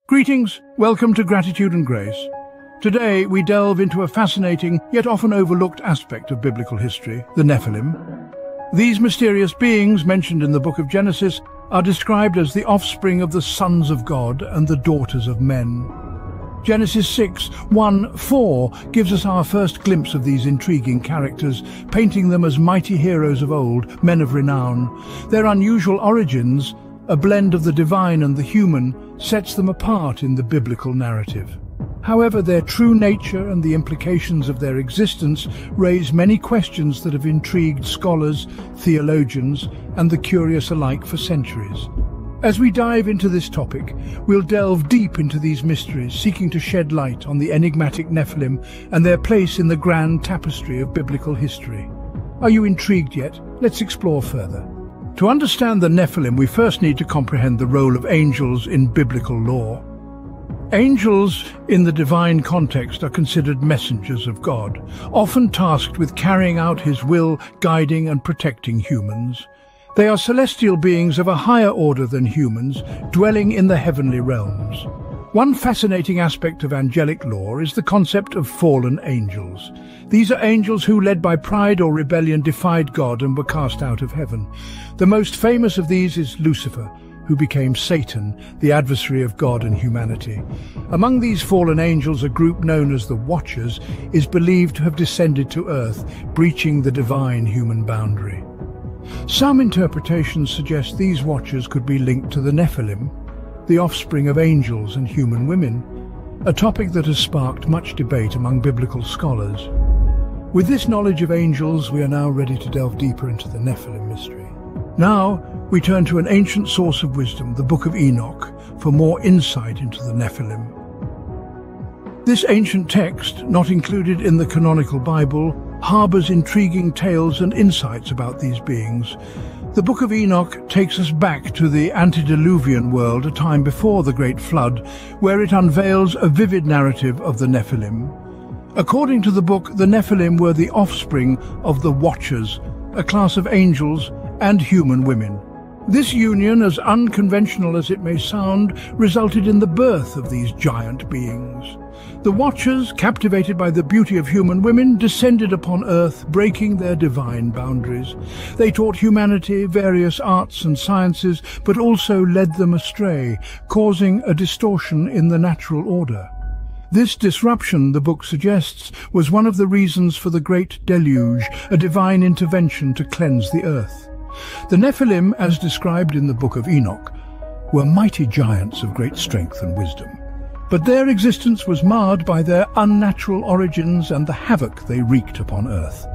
Greetings, welcome to Gratitude and Grace. Today we delve into a fascinating yet often overlooked aspect of biblical history, the Nephilim. These mysterious beings mentioned in the Book of Genesis are described as the offspring of the sons of God and the daughters of men. Genesis 6:1-4 gives us our first glimpse of these intriguing characters, painting them as mighty heroes of old, men of renown. Their unusual origins, a blend of the divine and the human, sets them apart in the biblical narrative. However, their true nature and the implications of their existence raise many questions that have intrigued scholars, theologians, and the curious alike for centuries. As we dive into this topic, we'll delve deep into these mysteries, seeking to shed light on the enigmatic Nephilim and their place in the grand tapestry of biblical history. Are you intrigued yet? Let's explore further. To understand the Nephilim, we first need to comprehend the role of angels in biblical lore. Angels, in the divine context, are considered messengers of God, often tasked with carrying out his will, guiding and protecting humans. They are celestial beings of a higher order than humans, dwelling in the heavenly realms. One fascinating aspect of angelic lore is the concept of fallen angels. These are angels who, led by pride or rebellion, defied God and were cast out of heaven. The most famous of these is Lucifer, who became Satan, the adversary of God and humanity. Among these fallen angels, a group known as the Watchers is believed to have descended to earth, breaching the divine human boundary. Some interpretations suggest these Watchers could be linked to the Nephilim, the offspring of angels and human women, a topic that has sparked much debate among biblical scholars. With this knowledge of angels, we are now ready to delve deeper into the Nephilim mystery. Now, we turn to an ancient source of wisdom, the Book of Enoch, for more insight into the Nephilim. This ancient text, not included in the canonical Bible, harbors intriguing tales and insights about these beings. The Book of Enoch takes us back to the antediluvian world, a time before the Great Flood, where it unveils a vivid narrative of the Nephilim. According to the book, the Nephilim were the offspring of the Watchers, a class of angels and human women. This union, as unconventional as it may sound, resulted in the birth of these giant beings. The Watchers, captivated by the beauty of human women, descended upon earth, breaking their divine boundaries. They taught humanity various arts and sciences, but also led them astray, causing a distortion in the natural order. This disruption, the book suggests, was one of the reasons for the Great Deluge, a divine intervention to cleanse the earth. The Nephilim, as described in the Book of Enoch, were mighty giants of great strength and wisdom. But their existence was marred by their unnatural origins and the havoc they wreaked upon earth.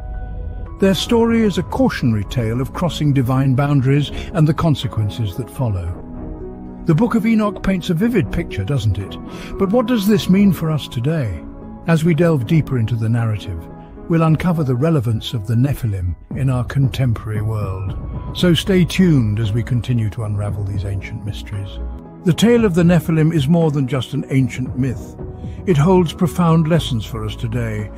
Their story is a cautionary tale of crossing divine boundaries and the consequences that follow. The Book of Enoch paints a vivid picture, doesn't it? But what does this mean for us today? As we delve deeper into the narrative, we'll uncover the relevance of the Nephilim in our contemporary world. So stay tuned as we continue to unravel these ancient mysteries. The tale of the Nephilim is more than just an ancient myth. It holds profound lessons for us today.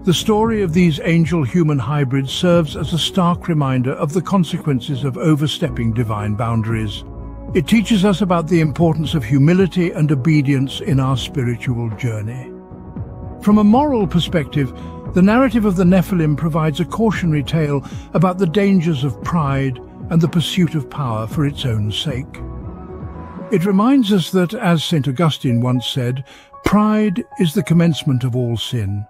The story of these angel-human hybrids serves as a stark reminder of the consequences of overstepping divine boundaries. It teaches us about the importance of humility and obedience in our spiritual journey. From a moral perspective, the narrative of the Nephilim provides a cautionary tale about the dangers of pride and the pursuit of power for its own sake. It reminds us that, as St. Augustine once said, pride is the commencement of all sin.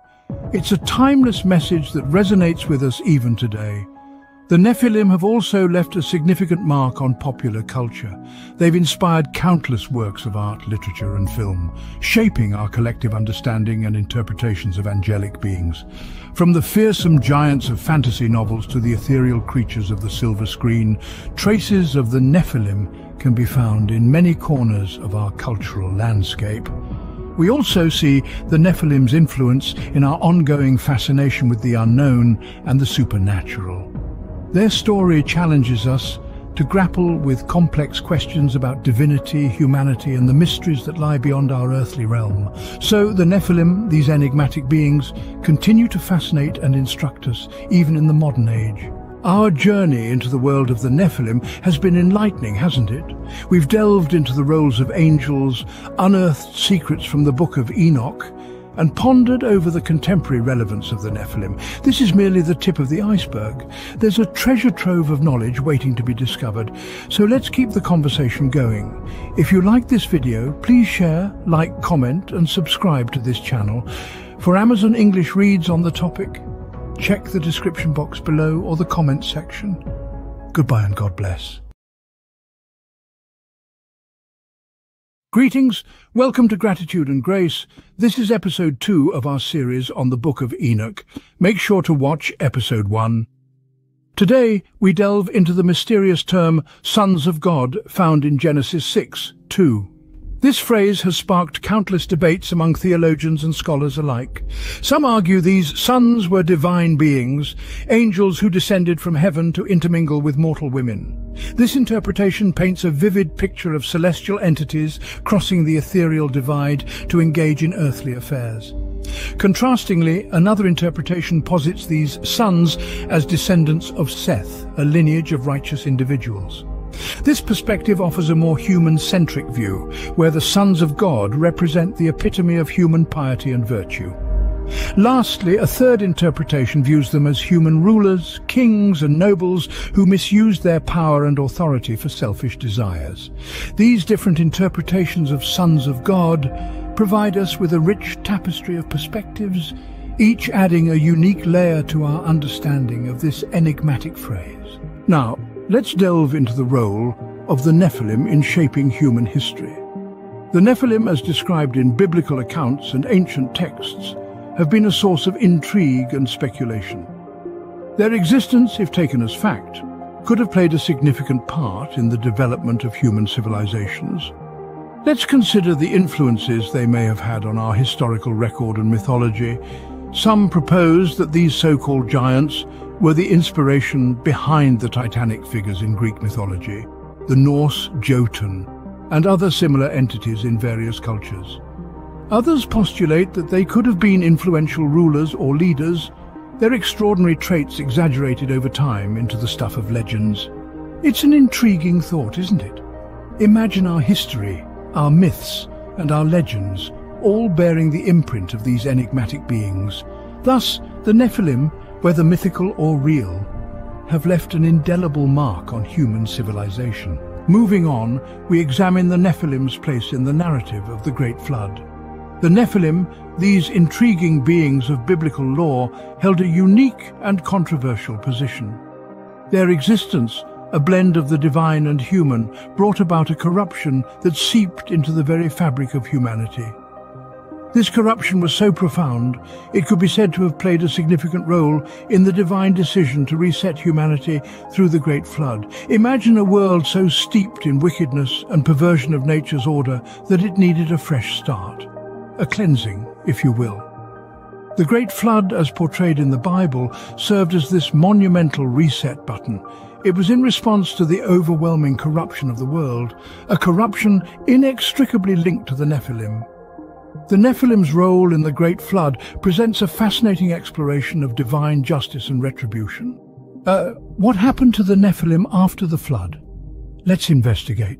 It's a timeless message that resonates with us even today. The Nephilim have also left a significant mark on popular culture. They've inspired countless works of art, literature and film, shaping our collective understanding and interpretations of angelic beings. From the fearsome giants of fantasy novels to the ethereal creatures of the silver screen, traces of the Nephilim can be found in many corners of our cultural landscape. We also see the Nephilim's influence in our ongoing fascination with the unknown and the supernatural. Their story challenges us to grapple with complex questions about divinity, humanity, and the mysteries that lie beyond our earthly realm. So the Nephilim, these enigmatic beings, continue to fascinate and instruct us, even in the modern age. Our journey into the world of the Nephilim has been enlightening, hasn't it? We've delved into the roles of angels, unearthed secrets from the Book of Enoch, and pondered over the contemporary relevance of the Nephilim. This is merely the tip of the iceberg. There's a treasure trove of knowledge waiting to be discovered, so let's keep the conversation going. If you like this video, please share, like, comment, and subscribe to this channel. For Amazon English reads on the topic, check the description box below or the comments section. Goodbye and God bless. Greetings, welcome to Gratitude and Grace. This is episode 2 of our series on the Book of Enoch. Make sure to watch episode 1. Today we delve into the mysterious term sons of God found in Genesis 6:2. This phrase has sparked countless debates among theologians and scholars alike. Some argue these sons were divine beings, angels who descended from heaven to intermingle with mortal women. This interpretation paints a vivid picture of celestial entities crossing the ethereal divide to engage in earthly affairs. Contrastingly, another interpretation posits these sons as descendants of Seth, a lineage of righteous individuals. This perspective offers a more human-centric view, where the sons of God represent the epitome of human piety and virtue. Lastly, a third interpretation views them as human rulers, kings and nobles who misused their power and authority for selfish desires. These different interpretations of sons of God provide us with a rich tapestry of perspectives, each adding a unique layer to our understanding of this enigmatic phrase. Now, let's delve into the role of the Nephilim in shaping human history. The Nephilim, as described in biblical accounts and ancient texts, have been a source of intrigue and speculation. Their existence, if taken as fact, could have played a significant part in the development of human civilizations. Let's consider the influences they may have had on our historical record and mythology. Some propose that these so-called giants were the inspiration behind the titanic figures in Greek mythology, the Norse Jotun, and other similar entities in various cultures. Others postulate that they could have been influential rulers or leaders, their extraordinary traits exaggerated over time into the stuff of legends. It's an intriguing thought, isn't it? Imagine our history, our myths, and our legends, all bearing the imprint of these enigmatic beings. Thus, the Nephilim, whether mythical or real, have left an indelible mark on human civilization. Moving on, we examine the Nephilim's place in the narrative of the Great Flood. The Nephilim, these intriguing beings of biblical lore, held a unique and controversial position. Their existence, a blend of the divine and human, brought about a corruption that seeped into the very fabric of humanity. This corruption was so profound, it could be said to have played a significant role in the divine decision to reset humanity through the Great Flood. Imagine a world so steeped in wickedness and perversion of nature's order that it needed a fresh start. A cleansing, if you will. The Great Flood, as portrayed in the Bible, served as this monumental reset button. It was in response to the overwhelming corruption of the world, a corruption inextricably linked to the Nephilim. The Nephilim's role in the Great Flood presents a fascinating exploration of divine justice and retribution. What happened to the Nephilim after the flood? Let's investigate.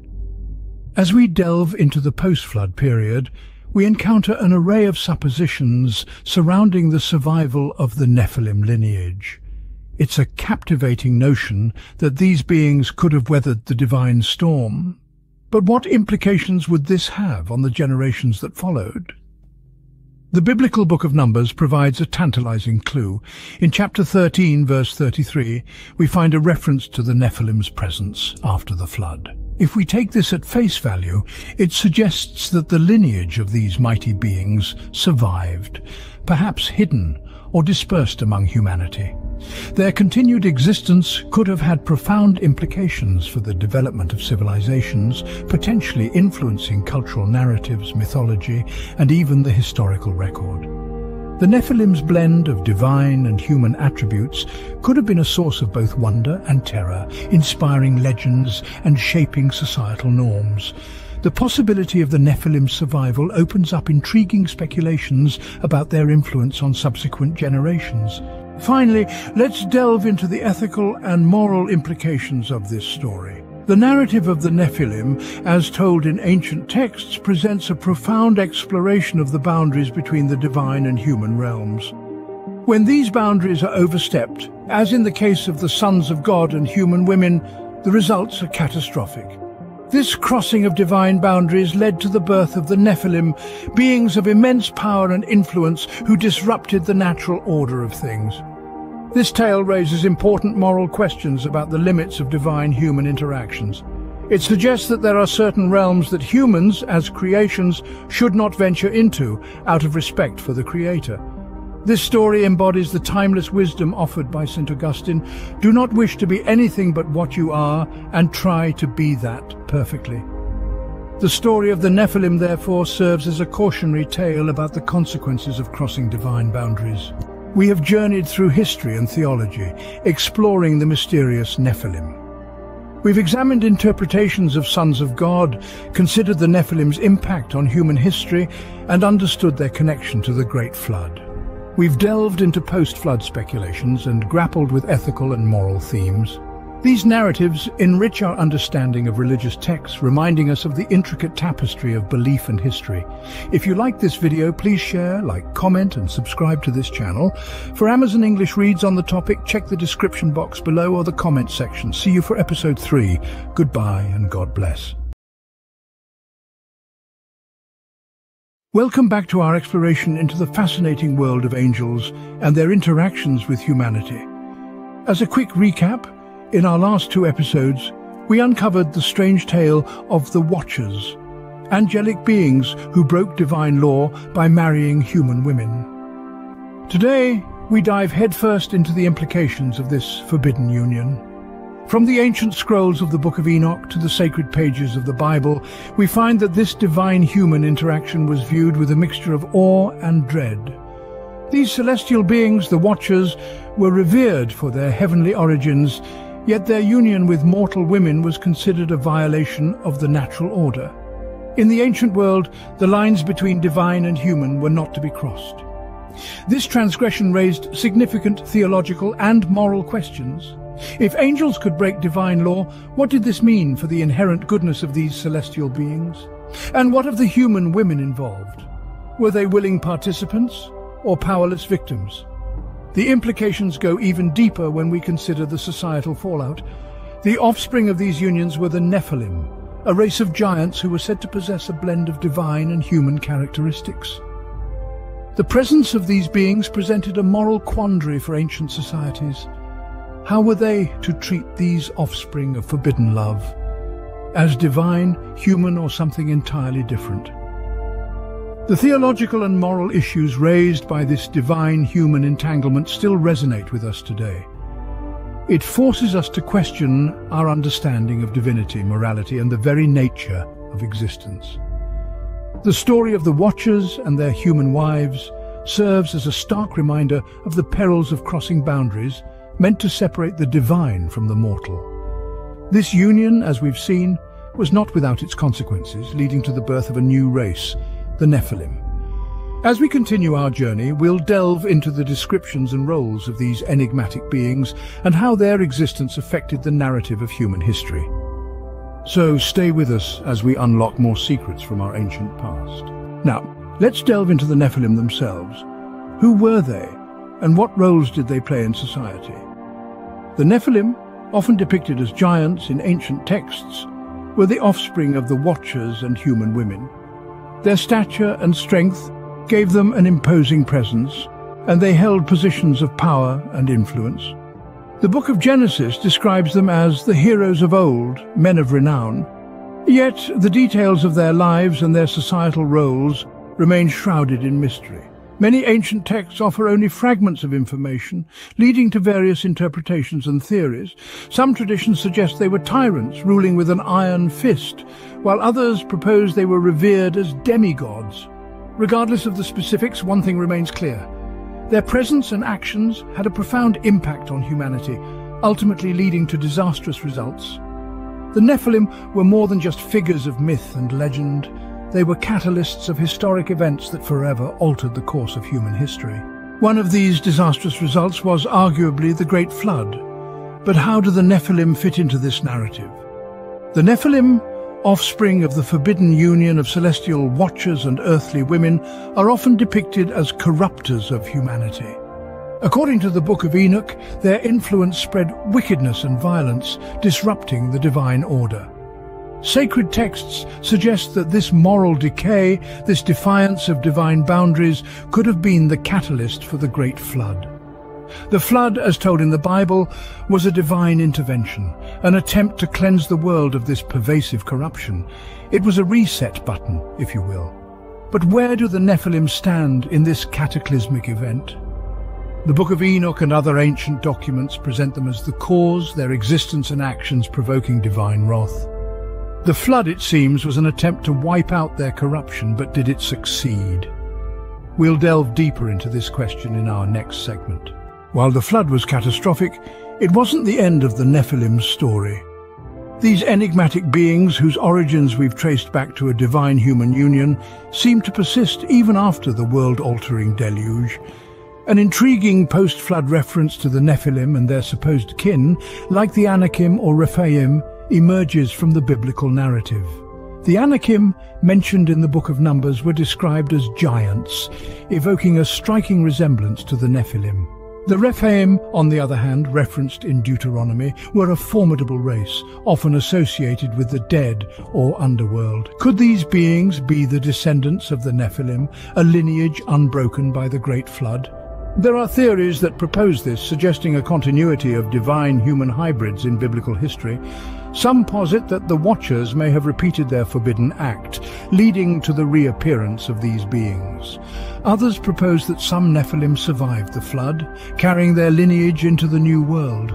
As we delve into the post-flood period, we encounter an array of suppositions surrounding the survival of the Nephilim lineage. It's a captivating notion that these beings could have weathered the divine storm. But what implications would this have on the generations that followed? The biblical Book of Numbers provides a tantalizing clue. In chapter 13, verse 33, we find a reference to the Nephilim's presence after the flood. If we take this at face value, it suggests that the lineage of these mighty beings survived, perhaps hidden or dispersed among humanity. Their continued existence could have had profound implications for the development of civilizations, potentially influencing cultural narratives, mythology, and even the historical record. The Nephilim's blend of divine and human attributes could have been a source of both wonder and terror, inspiring legends and shaping societal norms. The possibility of the Nephilim's survival opens up intriguing speculations about their influence on subsequent generations. Finally, let's delve into the ethical and moral implications of this story. The narrative of the Nephilim, as told in ancient texts, presents a profound exploration of the boundaries between the divine and human realms. When these boundaries are overstepped, as in the case of the sons of God and human women, the results are catastrophic. This crossing of divine boundaries led to the birth of the Nephilim, beings of immense power and influence who disrupted the natural order of things. This tale raises important moral questions about the limits of divine-human interactions. It suggests that there are certain realms that humans, as creations, should not venture into out of respect for the Creator. This story embodies the timeless wisdom offered by St. Augustine. Do not wish to be anything but what you are, and try to be that perfectly. The story of the Nephilim, therefore, serves as a cautionary tale about the consequences of crossing divine boundaries. We have journeyed through history and theology, exploring the mysterious Nephilim. We've examined interpretations of sons of God, considered the Nephilim's impact on human history, and understood their connection to the Great Flood. We've delved into post-flood speculations and grappled with ethical and moral themes. These narratives enrich our understanding of religious texts, reminding us of the intricate tapestry of belief and history. If you like this video, please share, like, comment, and subscribe to this channel. For Amazon English reads on the topic, check the description box below or the comment section. See you for episode 3. Goodbye and God bless. Welcome back to our exploration into the fascinating world of angels and their interactions with humanity. As a quick recap, in our last 2 episodes, we uncovered the strange tale of the Watchers, angelic beings who broke divine law by marrying human women. Today, we dive headfirst into the implications of this forbidden union. From the ancient scrolls of the Book of Enoch to the sacred pages of the Bible, we find that this divine-human interaction was viewed with a mixture of awe and dread. These celestial beings, the Watchers, were revered for their heavenly origins, yet their union with mortal women was considered a violation of the natural order. In the ancient world, the lines between divine and human were not to be crossed. This transgression raised significant theological and moral questions. If angels could break divine law, what did this mean for the inherent goodness of these celestial beings? And what of the human women involved? Were they willing participants or powerless victims? The implications go even deeper when we consider the societal fallout. The offspring of these unions were the Nephilim, a race of giants who were said to possess a blend of divine and human characteristics. The presence of these beings presented a moral quandary for ancient societies. How were they to treat these offspring of forbidden love? As divine, human, or something entirely different? The theological and moral issues raised by this divine-human entanglement still resonate with us today. It forces us to question our understanding of divinity, morality, and the very nature of existence. The story of the Watchers and their human wives serves as a stark reminder of the perils of crossing boundaries meant to separate the divine from the mortal. This union, as we've seen, was not without its consequences, leading to the birth of a new race, the Nephilim. As we continue our journey, we'll delve into the descriptions and roles of these enigmatic beings and how their existence affected the narrative of human history. So stay with us as we unlock more secrets from our ancient past. Now, let's delve into the Nephilim themselves. Who were they, and what roles did they play in society? The Nephilim, often depicted as giants in ancient texts, were the offspring of the Watchers and human women. Their stature and strength gave them an imposing presence, and they held positions of power and influence. The Book of Genesis describes them as the heroes of old, men of renown. Yet the details of their lives and their societal roles remain shrouded in mystery. Many ancient texts offer only fragments of information, leading to various interpretations and theories. Some traditions suggest they were tyrants ruling with an iron fist, while others propose they were revered as demigods. Regardless of the specifics, one thing remains clear. Their presence and actions had a profound impact on humanity, ultimately leading to disastrous results. The Nephilim were more than just figures of myth and legend. They were catalysts of historic events that forever altered the course of human history. One of these disastrous results was arguably the Great Flood. But how do the Nephilim fit into this narrative? The Nephilim, offspring of the forbidden union of celestial watchers and earthly women, are often depicted as corrupters of humanity. According to the Book of Enoch, their influence spread wickedness and violence, disrupting the divine order. Sacred texts suggest that this moral decay, this defiance of divine boundaries, could have been the catalyst for the Great Flood. The flood, as told in the Bible, was a divine intervention, an attempt to cleanse the world of this pervasive corruption. It was a reset button, if you will. But where do the Nephilim stand in this cataclysmic event? The Book of Enoch and other ancient documents present them as the cause, their existence and actions provoking divine wrath. The flood, it seems, was an attempt to wipe out their corruption, but did it succeed? We'll delve deeper into this question in our next segment. While the flood was catastrophic, it wasn't the end of the Nephilim's story. These enigmatic beings, whose origins we've traced back to a divine human union, seem to persist even after the world-altering deluge. An intriguing post-flood reference to the Nephilim and their supposed kin, like the Anakim or Rephaim, emerges from the biblical narrative. The Anakim, mentioned in the Book of Numbers, were described as giants, evoking a striking resemblance to the Nephilim. The Rephaim, on the other hand, referenced in Deuteronomy, were a formidable race, often associated with the dead or underworld. Could these beings be the descendants of the Nephilim, a lineage unbroken by the Great Flood? There are theories that propose this, suggesting a continuity of divine-human hybrids in biblical history. Some posit that the Watchers may have repeated their forbidden act, leading to the reappearance of these beings. Others propose that some Nephilim survived the flood, carrying their lineage into the New World.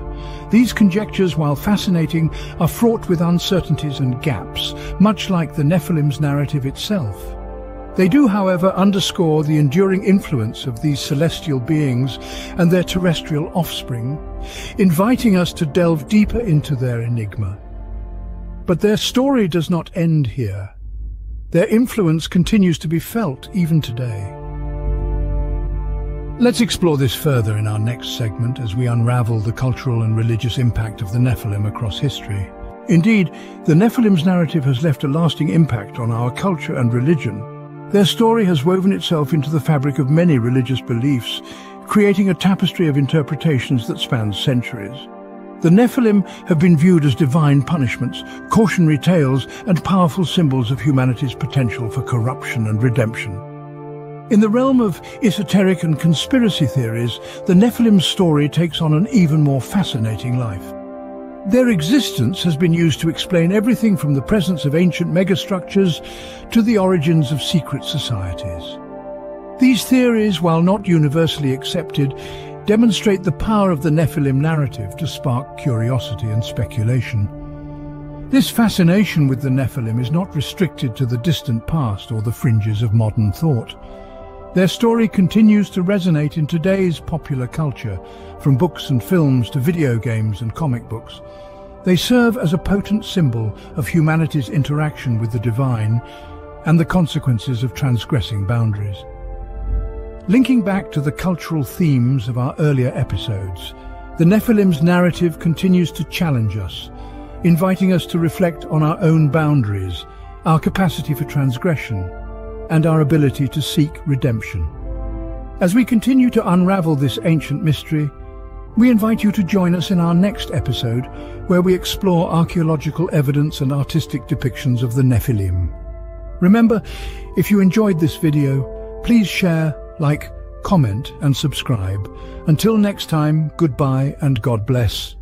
These conjectures, while fascinating, are fraught with uncertainties and gaps, much like the Nephilim's narrative itself. They do, however, underscore the enduring influence of these celestial beings and their terrestrial offspring, inviting us to delve deeper into their enigma. But their story does not end here. Their influence continues to be felt even today. Let's explore this further in our next segment as we unravel the cultural and religious impact of the Nephilim across history. Indeed, the Nephilim's narrative has left a lasting impact on our culture and religion. Their story has woven itself into the fabric of many religious beliefs, creating a tapestry of interpretations that spans centuries. The Nephilim have been viewed as divine punishments, cautionary tales, and powerful symbols of humanity's potential for corruption and redemption. In the realm of esoteric and conspiracy theories, the Nephilim's story takes on an even more fascinating life. Their existence has been used to explain everything from the presence of ancient megastructures to the origins of secret societies. These theories, while not universally accepted, demonstrate the power of the Nephilim narrative to spark curiosity and speculation. This fascination with the Nephilim is not restricted to the distant past or the fringes of modern thought. Their story continues to resonate in today's popular culture, from books and films to video games and comic books. They serve as a potent symbol of humanity's interaction with the divine and the consequences of transgressing boundaries. Linking back to the cultural themes of our earlier episodes, the Nephilim's narrative continues to challenge us, inviting us to reflect on our own boundaries, our capacity for transgression, and our ability to seek redemption. As we continue to unravel this ancient mystery, we invite you to join us in our next episode, where we explore archaeological evidence and artistic depictions of the Nephilim. Remember, if you enjoyed this video, please share, like, comment and subscribe. Until next time, goodbye and God bless.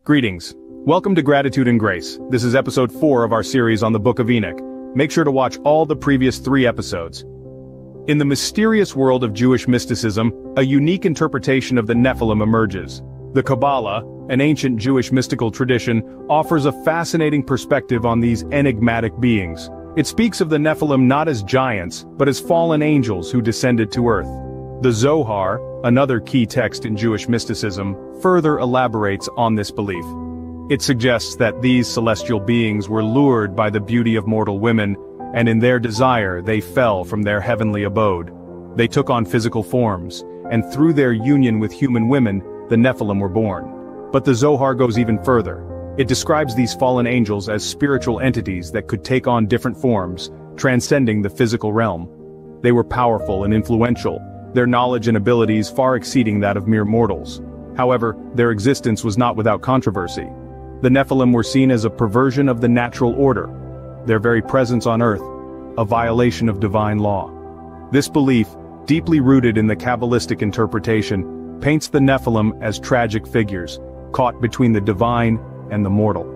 Greetings. Welcome to Gratitude and Grace. This is episode 4 of our series on the Book of Enoch. Make sure to watch all the previous 3 episodes. In the mysterious world of Jewish mysticism, a unique interpretation of the Nephilim emerges. The Kabbalah, an ancient Jewish mystical tradition, offers a fascinating perspective on these enigmatic beings. It speaks of the Nephilim not as giants, but as fallen angels who descended to earth. The Zohar, another key text in Jewish mysticism, further elaborates on this belief. It suggests that these celestial beings were lured by the beauty of mortal women and in their desire they fell from their heavenly abode. They took on physical forms, and through their union with human women, the Nephilim were born. But the Zohar goes even further. It describes these fallen angels as spiritual entities that could take on different forms, transcending the physical realm. They were powerful and influential, their knowledge and abilities far exceeding that of mere mortals. However, their existence was not without controversy. The Nephilim were seen as a perversion of the natural order, their very presence on earth, a violation of divine law. This belief, deeply rooted in the Kabbalistic interpretation, paints the Nephilim as tragic figures, caught between the divine and the mortal.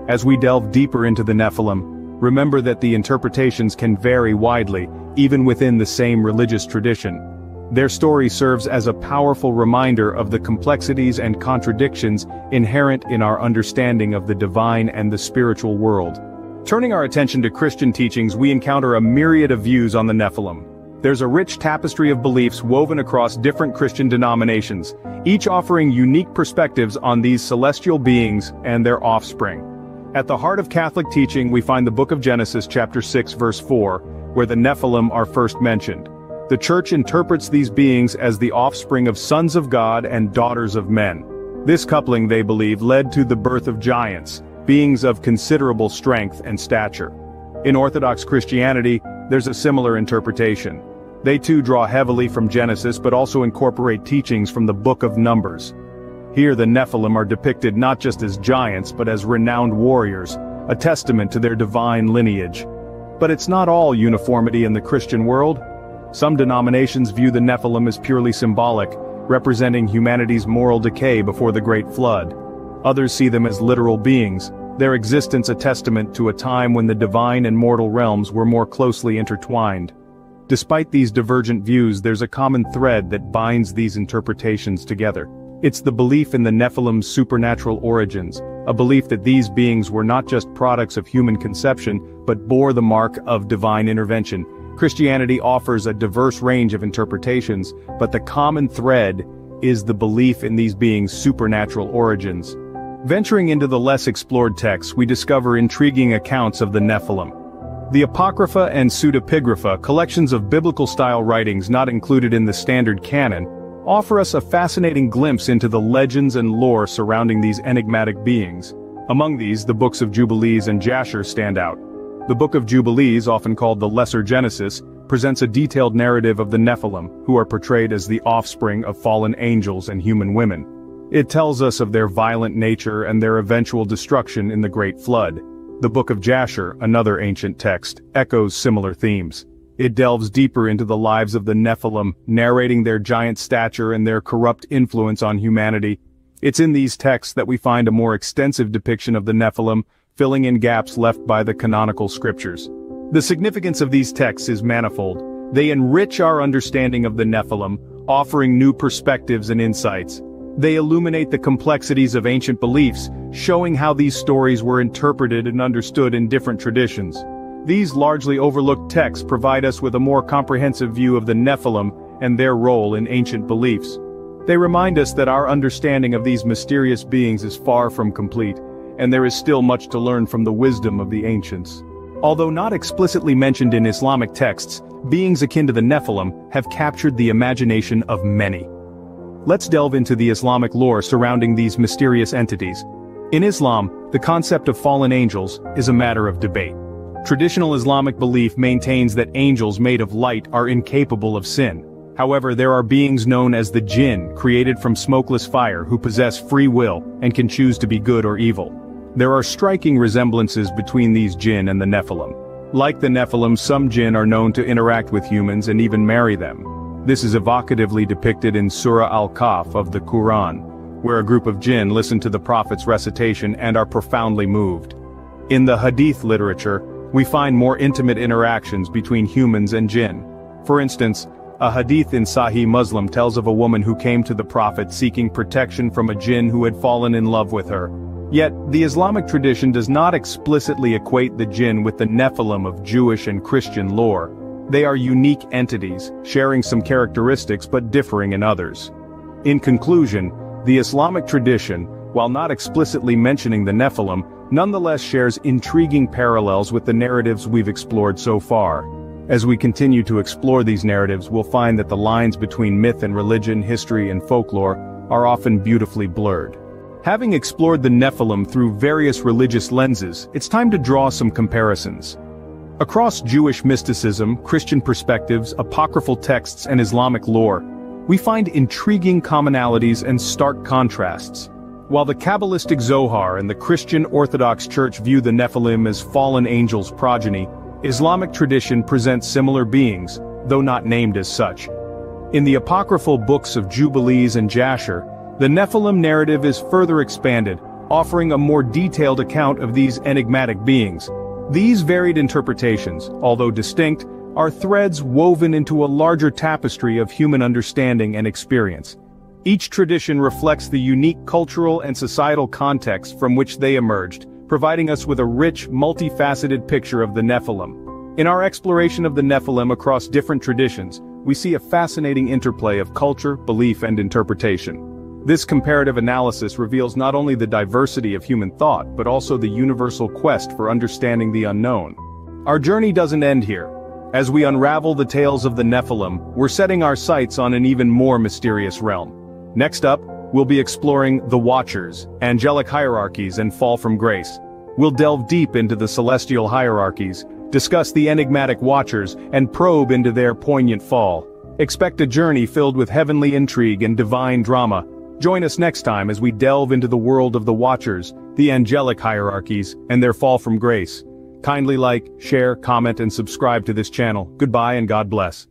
As we delve deeper into the Nephilim, remember that the interpretations can vary widely, even within the same religious tradition. Their story serves as a powerful reminder of the complexities and contradictions inherent in our understanding of the divine and the spiritual world. Turning our attention to Christian teachings, we encounter a myriad of views on the Nephilim. There's a rich tapestry of beliefs woven across different Christian denominations, each offering unique perspectives on these celestial beings and their offspring. At the heart of Catholic teaching, we find the Book of Genesis chapter 6 verse 4, where the Nephilim are first mentioned. The Church interprets these beings as the offspring of sons of God and daughters of men. This coupling, they believe, led to the birth of giants, beings of considerable strength and stature. In Orthodox Christianity, there's a similar interpretation. They too draw heavily from Genesis but also incorporate teachings from the Book of Numbers. Here the Nephilim are depicted not just as giants but as renowned warriors, a testament to their divine lineage. But it's not all uniformity in the Christian world. Some denominations view the Nephilim as purely symbolic, representing humanity's moral decay before the Great Flood. Others see them as literal beings, their existence a testament to a time when the divine and mortal realms were more closely intertwined. Despite these divergent views, there's a common thread that binds these interpretations together. It's the belief in the Nephilim's supernatural origins, a belief that these beings were not just products of human conception, but bore the mark of divine intervention. Christianity offers a diverse range of interpretations, but the common thread is the belief in these beings' supernatural origins. Venturing into the less explored texts, we discover intriguing accounts of the Nephilim. The Apocrypha and Pseudepigrapha, collections of biblical-style writings not included in the standard canon, offer us a fascinating glimpse into the legends and lore surrounding these enigmatic beings. Among these, the books of Jubilees and Jasher stand out. The Book of Jubilees, often called the Lesser Genesis, presents a detailed narrative of the Nephilim, who are portrayed as the offspring of fallen angels and human women. It tells us of their violent nature and their eventual destruction in the Great Flood. The Book of Jasher, another ancient text, echoes similar themes. It delves deeper into the lives of the Nephilim, narrating their giant stature and their corrupt influence on humanity. It's in these texts that we find a more extensive depiction of the Nephilim, filling in gaps left by the canonical scriptures. The significance of these texts is manifold. They enrich our understanding of the Nephilim, offering new perspectives and insights. They illuminate the complexities of ancient beliefs, showing how these stories were interpreted and understood in different traditions. These largely overlooked texts provide us with a more comprehensive view of the Nephilim and their role in ancient beliefs. They remind us that our understanding of these mysterious beings is far from complete, and there is still much to learn from the wisdom of the ancients. Although not explicitly mentioned in Islamic texts, beings akin to the Nephilim have captured the imagination of many. Let's delve into the Islamic lore surrounding these mysterious entities. In Islam, the concept of fallen angels is a matter of debate. Traditional Islamic belief maintains that angels made of light are incapable of sin. However, there are beings known as the jinn, created from smokeless fire, who possess free will and can choose to be good or evil. There are striking resemblances between these jinn and the Nephilim. Like the Nephilim, some jinn are known to interact with humans and even marry them. This is evocatively depicted in Surah Al-Kahf of the Quran, where a group of jinn listen to the Prophet's recitation and are profoundly moved. In the Hadith literature, we find more intimate interactions between humans and jinn. For instance, a Hadith in Sahih Muslim tells of a woman who came to the Prophet seeking protection from a jinn who had fallen in love with her. Yet, the Islamic tradition does not explicitly equate the jinn with the Nephilim of Jewish and Christian lore. They are unique entities, sharing some characteristics but differing in others. In conclusion, the Islamic tradition, while not explicitly mentioning the Nephilim, nonetheless shares intriguing parallels with the narratives we've explored so far. As we continue to explore these narratives, we'll find that the lines between myth and religion, history and folklore are often beautifully blurred. Having explored the Nephilim through various religious lenses, it's time to draw some comparisons. Across Jewish mysticism, Christian perspectives, apocryphal texts and Islamic lore, we find intriguing commonalities and stark contrasts. While the Kabbalistic Zohar and the Christian Orthodox Church view the Nephilim as fallen angels' progeny, Islamic tradition presents similar beings, though not named as such. In the apocryphal books of Jubilees and Jasher, the Nephilim narrative is further expanded, offering a more detailed account of these enigmatic beings. These varied interpretations, although distinct, are threads woven into a larger tapestry of human understanding and experience. Each tradition reflects the unique cultural and societal context from which they emerged, providing us with a rich, multifaceted picture of the Nephilim. In our exploration of the Nephilim across different traditions, we see a fascinating interplay of culture, belief and interpretation. This comparative analysis reveals not only the diversity of human thought, but also the universal quest for understanding the unknown. Our journey doesn't end here. As we unravel the tales of the Nephilim, we're setting our sights on an even more mysterious realm. Next up, we'll be exploring the Watchers, angelic hierarchies and fall from grace. We'll delve deep into the celestial hierarchies, discuss the enigmatic Watchers, and probe into their poignant fall. Expect a journey filled with heavenly intrigue and divine drama. Join us next time as we delve into the world of the Watchers, the angelic hierarchies, and their fall from grace. Kindly like, share, comment, and subscribe to this channel. Goodbye and God bless.